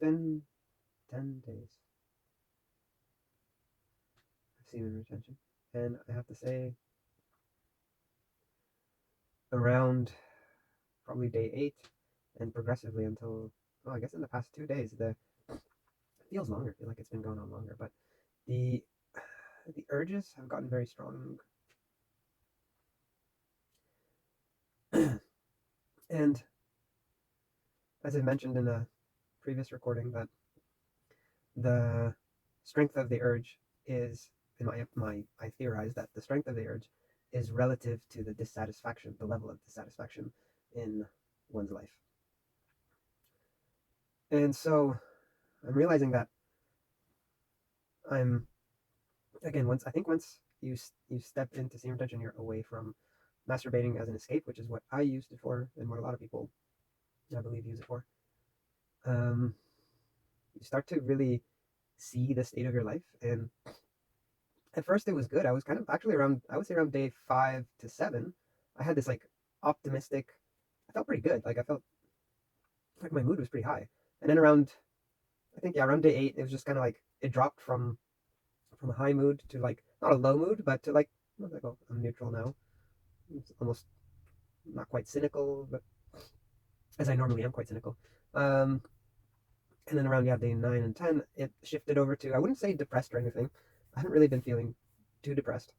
been 10 days of semen retention, and I have to say, around probably day 8 and progressively until, well, I guess in the past 2 days, it feels longer. I feel like it's been going on longer, but the the urges have gotten very strong. And as I mentioned in a previous recording, that the strength of the urge is, in I theorize that the strength of the urge is relative to the dissatisfaction, the level of dissatisfaction in one's life. And so I'm realizing that I'm, again, once you step into semen retention, you're away from masturbating as an escape, which is what I used it for, and what a lot of people, I believe, use it for. Um, you start to really see the state of your life, and at first it was good. I was kind of actually around, I would say around day 5 to 7, I had this like optimistic, I felt pretty good. Like I felt like my mood was pretty high. And then around, I think, yeah, around day 8, it was just kind of like, it dropped from a high mood to like, not a low mood, but to like, I was like, oh, I'm neutral now. It's almost not quite cynical, but as I normally am, quite cynical. Um, and then around, yeah, day 9 and 10, it shifted over to, I wouldn't say depressed or anything. I haven't really been feeling too depressed,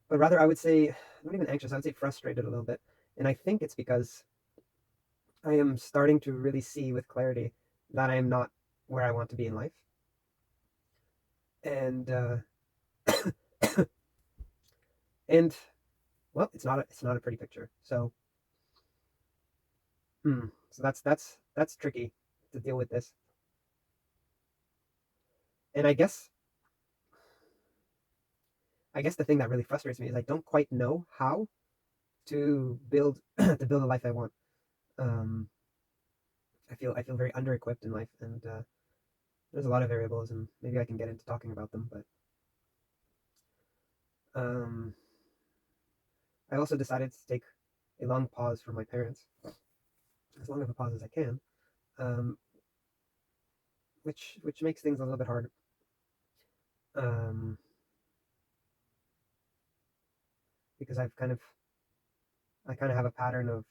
but rather I would say, not even anxious, I would say frustrated a little bit. And I think it's because I am starting to really see with clarity that I am not where I want to be in life. And and well, it's not a pretty picture. So that's tricky to deal with this. And I guess the thing that really frustrates me is I don't quite know how to build to build a life I want. Um, I feel very under equipped in life, and there's a lot of variables, and maybe I can get into talking about them. But um, I also decided to take a long pause from my parents, as long of a pause as I can, um, which makes things a little bit hard. Um, because I kind of have a pattern of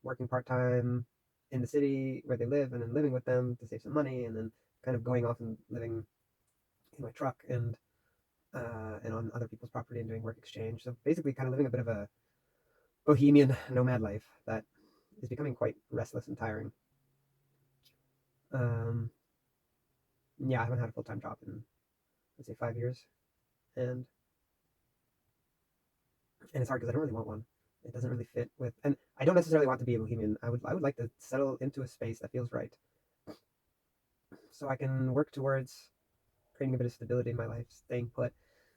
working part time in the city where they live, and then living with them to save some money, and then kind of going off and living in my truck and on other people's property and doing work exchange. So basically, kind of living a bit of a bohemian nomad life that is becoming quite restless and tiring. Um, yeah, I haven't had a full time job in, let's say, 5 years, and and it's hard because I don't really want one. It doesn't really fit with, and I don't necessarily want to be a bohemian. I would like to settle into a space that feels right, so I can work towards creating a bit of stability in my life, staying put,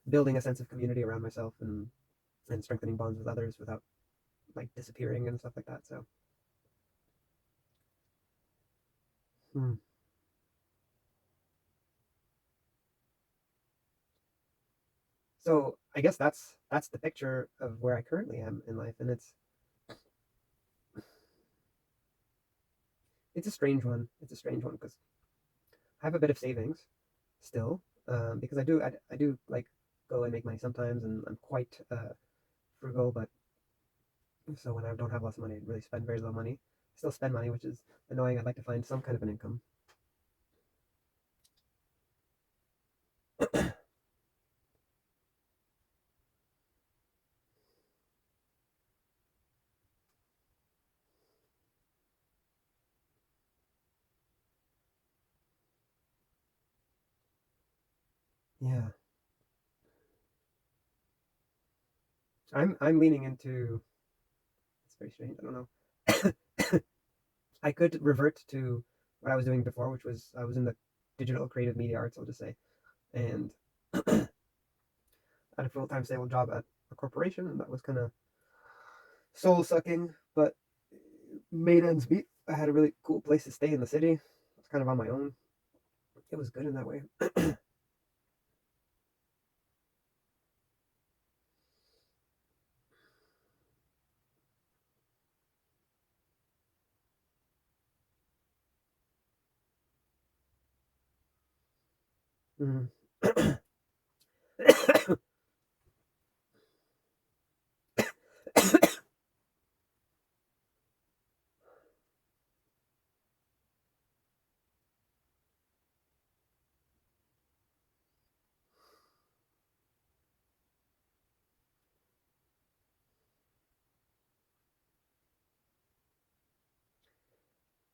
building a sense of community around myself, and strengthening bonds with others without like disappearing and stuff like that. Hmm. So I guess that's the picture of where I currently am in life, and it's a strange one. It's a strange one because I have a bit of savings still, because I do like go and make money sometimes, and I'm quite frugal. But so when I don't have lots of money, I really spend very little money. I still spend money, which is annoying. I'd like to find some kind of an income. Yeah, I'm leaning into. It's very strange. I don't know. I could revert to what I was doing before, which was I was in the digital creative media arts, I'll just say, and I had a full time stable job at a corporation, and that was kind of soul sucking, but made ends meet. I had a really cool place to stay in the city. I was kind of on my own. It was good in that way. Mm.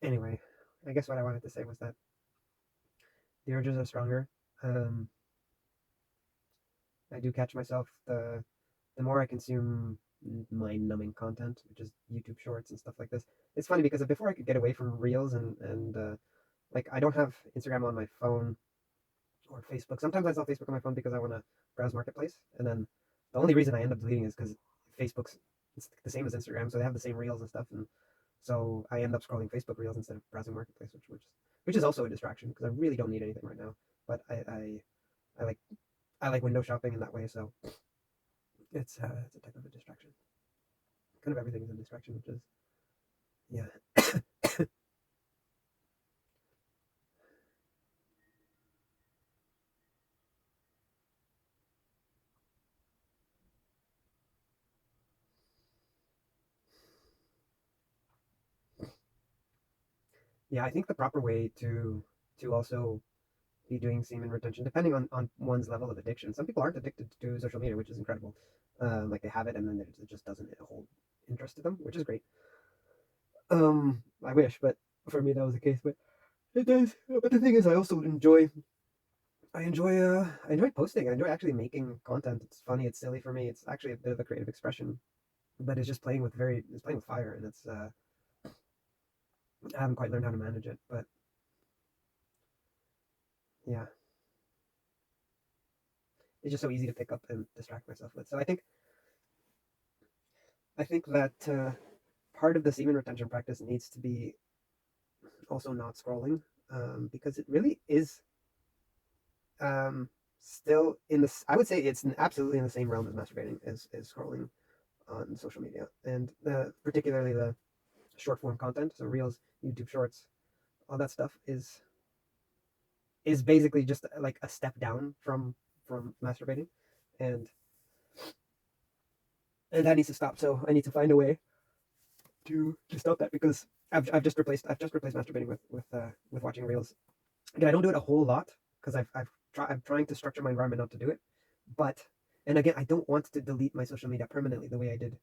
Anyway, I guess what I wanted to say was that the urges are stronger. Um, I do catch myself the more I consume mind-numbing content, which is YouTube Shorts and stuff like this. It's funny because before I could get away from Reels and like I don't have Instagram on my phone or Facebook. Sometimes I install Facebook on my phone because I want to browse Marketplace, and then the only reason I end up deleting is because Facebook's it's the same as Instagram, so they have the same reels and stuff, and so I end up scrolling Facebook Reels instead of browsing Marketplace, which is also a distraction because I really don't need anything right now. But I like I like window shopping in that way, so it's a type of a distraction. Kind of everything is a distraction, which is yeah. Yeah, I think the proper way to also be doing semen retention, depending on one's level of addiction. Some people aren't addicted to social media, which is incredible. Like they have it, and then it just doesn't hold interest to them, which is great. I wish, but for me that was the case. But it does. But the thing is, I also I enjoy posting. I enjoy actually making content. It's funny. It's silly for me. It's actually a bit of a creative expression, but it's just it's playing with fire, and it's I haven't quite learned how to manage it. But yeah, it's just so easy to pick up and distract myself with. So I think that part of the semen retention practice needs to be also not scrolling, because it really is um, still in this. I would say it's absolutely in the same realm as masturbating as scrolling on social media, and particularly the short form content, so reels, YouTube Shorts, all that stuff is basically just like a step down from masturbating, and and that needs to stop. So I need to find a way to stop that because I've just replaced masturbating with watching reels. Again, I don't do it a whole lot because I'm trying to structure my environment not to do it. But and again, I don't want to delete my social media permanently the way I did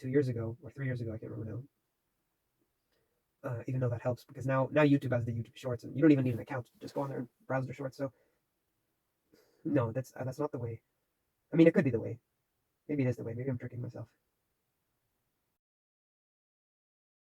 2 years ago or 3 years ago. I can't remember now. Even though that helps because now YouTube has the YouTube Shorts and you don't even need an account. Just go on there and browse their shorts. So no, that's not the way. I mean, it could be the way. Maybe it is the way. Maybe I'm tricking myself.